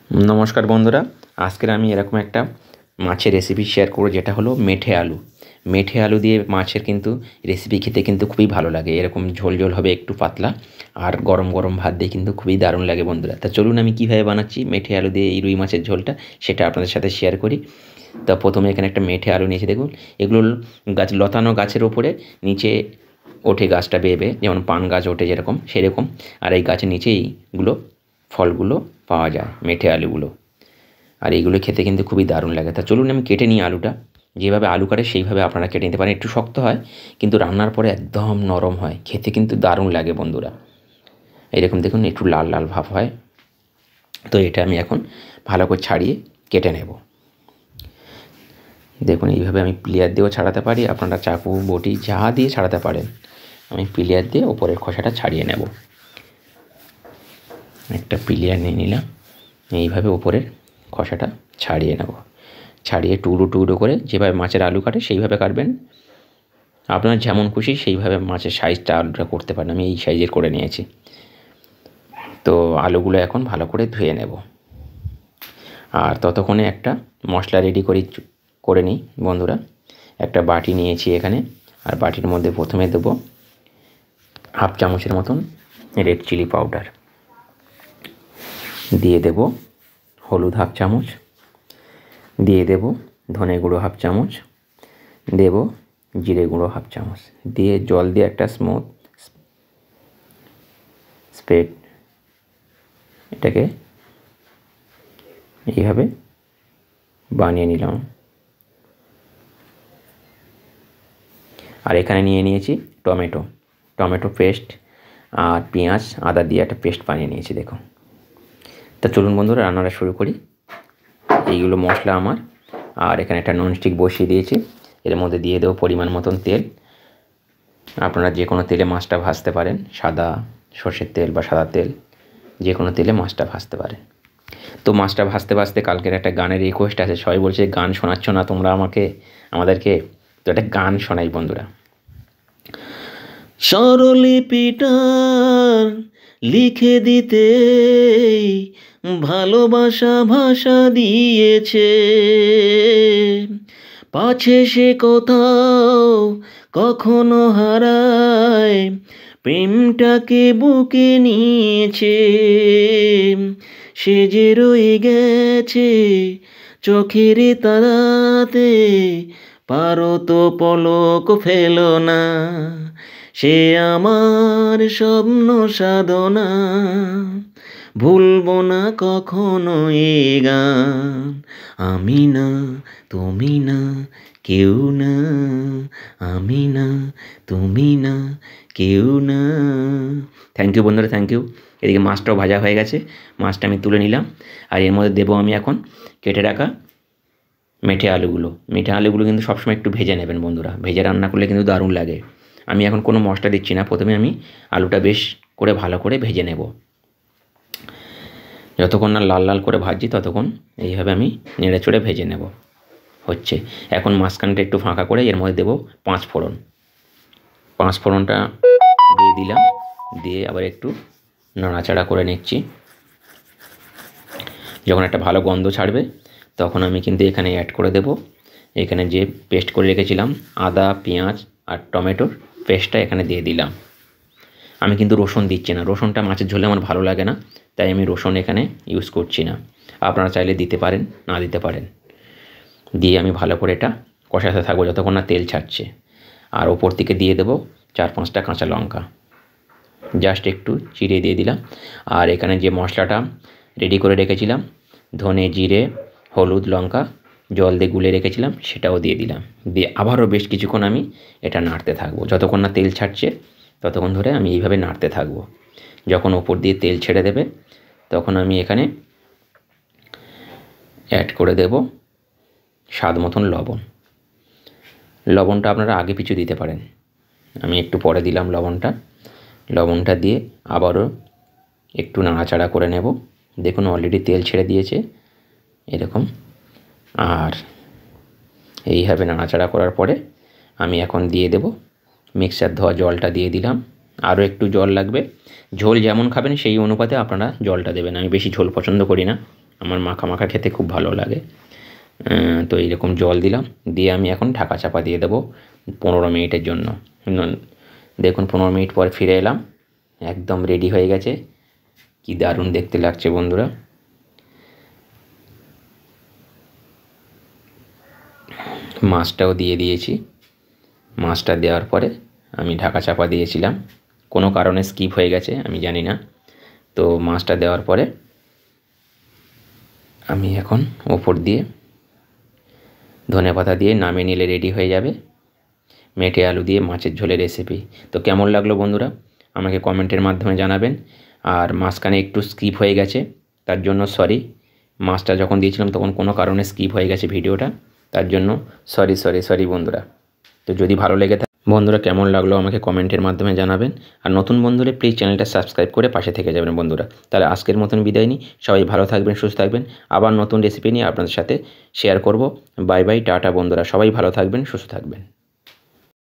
नमस्कार बंधुरा आजकेर आमी एरकम एकटा माछेर रेसिपि शेयर करब जेटा हलो मेठे आलू दिए माछेर किन्तु रेसिपि खेते किन्तु खूबই भालो लागे। एरकम झोल झोल होबे एकटू पातला और गरम गरम भात दिए किन्तु खूबই दारुण लागे बंधुरा। तो चलुन आमी किभाबे बानाच्छि मेठे आलू दिए এই রুই মাছের ঝোলটা সেটা আপনাদের সাথে শেয়ার করি। তো প্রথমে এখানে একটা মেঠে আলু নিয়েছি, দেখুন এগুলো গাছ লতানো গাছের উপরে নিচে ওঠে গাছটা বেয়ে বেয়ে, যেমন পান গাছ ওঠে যেরকম সেরকম, আর এই গাছের নিচে এইগুলো ফলগুলো পাওয়া যায় মেঠে আলুগুলো। আর এইগুলো খেতে কিন্তু খুবই দারুণ লাগে। তা চলুন আমি কেটে নিই আলুটা, যেভাবে আলু কাটে সেইভাবে আপনারা কেটে নিতে পারেন। একটু শক্ত হয় কিন্তু রান্নার পরে একদম নরম হয়, খেতে কিন্তু দারুণ লাগে বন্ধুরা। এরকম দেখুন একটু লাল লাল ভাব হয়। তো এটা আমি এখন ভালো করে ছাড়িয়ে কেটে নেব। দেখুন এইভাবে আমি প্লেয়ার দিয়েও ছাড়াতে পারি, আপনারা চাকু বটি যা দিয়ে ছাড়াতে পারেন। আমি প্লেয়ার দিয়ে ওপরের খোসাটা ছাড়িয়ে নেব। একটা প্লেয়ার নিয়ে নিলাম, এইভাবে ওপরের খোসাটা ছাড়িয়ে নেব। ছাড়িয়ে টুকরো টুকরো করে যেভাবে মাছের আলু কাটে সেইভাবে কাটবেন। আপনার যেমন খুশি সেইভাবে মাছের সাইজটা আলুটা করতে পারেন। আমি এই সাইজের করে নিয়েছি। তো আলুগুলো এখন ভালো করে ধুয়ে নেব। আর ততক্ষণে একটা মশলা রেডি করে নিই বন্ধুরা। একটা বাটি নিয়েছি এখানে, আর বাটির মধ্যে প্রথমে দেব হাফ চামচের মতন রেড চিলি পাউডার, দিয়ে দেব হলুদ হাফ চামচ, দিয়ে দেব ধনে গুঁড়ো হাফ চামচ, দেব জিরে গুঁড়ো হাফ চামচ, দিয়ে জল দিয়ে একটা স্মুথ স্প্রেড এটাকে এইভাবে বানিয়ে নিলাম। আর এখানে নিয়ে নিয়েছি টমেটো পেস্ট আর পেঁয়াজ আদা দিয়ে একটা পেস্ট বানিয়ে নিয়েছি দেখুন। তা চলুন বন্ধুরা রান্নাটা শুরু করি। এইগুলো মশলা আমার। আর এখানে একটা ননস্টিক বসিয়ে দিয়েছি, এর মধ্যে দিয়ে দেবো পরিমাণ মতন তেল। আপনারা যে কোনো তেলে মাছটা ভাজতে পারেন, সাদা সর্ষের তেল বা সাদা তেল যে কোনো তেলে মাছটা ভাজতে পারেন। তো মাছটা ভাজতে ভাজতে কালকের একটা গানের রিকোয়েস্ট আছে, সবাই বলছে গান শোনাচ্ছ না তোমরা আমাদেরকে, তো একটা গান শোনাই বন্ধুরা। স্বরলিপিটা লিখে দিতে ভালোবাসা ভাষা দিয়েছে, পাছে সে কোথাও কখনো হারায়, প্রেমটাকে বুকে নিয়েছে। সে যে রয়ে গেছে চোখের তারাতে, পারো তো পলক ফেলো না, সে আমার স্বপ্ন সাধনা, ভুলবো না কখনো এ গান। আমি না তুমি না কেউ না, আমি না তুমি না কেউ না। থ্যাংক ইউ বন্ধুরা, থ্যাংক ইউ। এদিকে মাছটাও ভাজা হয়ে গেছে, মাছটা আমি তুলে নিলাম। আর এর মধ্যে দেবো আমি এখন কেটে রাখা মেঠে আলুগুলো কিন্তু সবসময় একটু ভেজে নেবেন বন্ধুরা, ভেজে রান্না করলে কিন্তু দারুণ লাগে। আমি এখন কোনো মশলা দিচ্ছি না, প্রথমে আমি আলুটা বেশ করে ভালো করে ভেজে নেব। যতক্ষণ না লাল লাল করে ভাজছি ততক্ষণ এইভাবে আমি নেড়ে চড়ে ভেজে নেব। হচ্ছে এখন মাঝখানটা একটু ফাঁকা করে এর মধ্যে দেবো পাঁচ ফোড়নটা দিয়ে দিলাম, দিয়ে আবার একটু নাড়াচাড়া করে নিচ্ছি। যখন একটা ভালো গন্ধ ছাড়বে তখন আমি কিন্তু এখানে অ্যাড করে দেব এখানে যে পেস্ট করে রেখেছিলাম আদা পেঁয়াজ আর টমেটোর পেস্টটা এখানে দিয়ে দিলাম। আমি কিন্তু রসুন দিচ্ছি না, রসুনটা মাছের ঝোলে আমার ভালো লাগে না, তাই আমি রসুন এখানে ইউজ করছি না। আপনারা চাইলে দিতে পারেন, না দিতে পারেন। দিয়ে আমি ভালো করে এটা কষাতে থাকবো যতক্ষণ না তেল ছাড়ছে। আর ওপর থেকে দিয়ে দেবো 4-5টা কাঁচা লঙ্কা, জাস্ট একটু চিড়ে দিয়ে দিলাম। আর এখানে যে মশলাটা রেডি করে রেখেছিলাম ধনে জিরে হলুদ লঙ্কা জল দিয়ে গুলে রেখেছিলাম সেটাও দিয়ে দিলাম। দিয়ে আবারও বেশ কিছুক্ষণ আমি এটা নাড়তে থাকবো, যতক্ষণ না তেল ছাড়ছে ততক্ষণ ধরে আমি এইভাবে নাড়তে থাকবো। যখন ওপর দিয়ে তেল ছেড়ে দেবে তখন আমি এখানে অ্যাড করে দেব স্বাদ মতন লবণটা আপনারা আগে পিছু দিতে পারেন, আমি একটু পরে দিলাম লবণটা দিয়ে আবারও একটু নাড়াচাড়া করে নেব। দেখুন অলরেডি তেল ছেড়ে দিয়েছে এরকম। আর এইভাবে নাড়াচাড়া করার পরে আমি এখন দিয়ে দেব মিক্সার ধোয়া জলটা দিয়ে দিলাম। আরও একটু জল লাগবে, ঝোল যেমন খাবেন সেই অনুপাতে আপনারা জলটা দেবেন। আমি বেশি ঝোল পছন্দ করি না, আমার মাখা মাখা খেতে খুব ভালো লাগে। তো এইরকম জল দিলাম, দিয়ে আমি এখন ঢাকা চাপা দিয়ে দেবো 15 মিনিটের জন্য। দেখুন 15 মিনিট পর ফিরে এলাম, একদম রেডি হয়ে গেছে। কি দারুণ দেখতে লাগছে বন্ধুরা। মাছটাও দিয়ে দিয়েছি। মাছটা দেওয়ার পরে আমি ঢাকা চাপা দিয়েছিলাম, কোনো কারণে স্কিপ হয়ে গেছে আমি জানি না। তো মাছটা দেওয়ার পরে আমি এখন ওপর দিয়ে ধনেপাতা দিয়ে নামিয়ে নিলে রেডি হয়ে যাবে মেটে আলু দিয়ে মাছের ঝোলের রেসিপি। তো কেমন লাগলো বন্ধুরা আমাকে কমেন্টের মাধ্যমে জানাবেন। আর মাঝখানে একটু স্কিপ হয়ে গেছে, তার জন্য সরি। মাছটা যখন দিয়েছিলাম তখন কোনো কারণে স্কিপ হয়ে গেছে ভিডিওটা, তার জন্য সরি বন্ধুরা। তো যদি ভালো লেগে থাকে বন্ধুরা, কেমন লাগলো আমাকে কমেন্টের মাধ্যমে জানাবেন। আর নতুন বন্ধুরা প্লিজ চ্যানেলটা সাবস্ক্রাইব করে পাশে থেকে যাবেন বন্ধুরা। তাহলে আজকের মতন বিদায় নিই, সবাই ভালো থাকবেন, সুস্থ থাকবেন। আবার নতুন রেসিপি নিয়ে আপনাদের সাথে শেয়ার করব। বাই বাই, টাটা বন্ধুরা, সবাই ভালো থাকবেন, সুস্থ থাকবেন।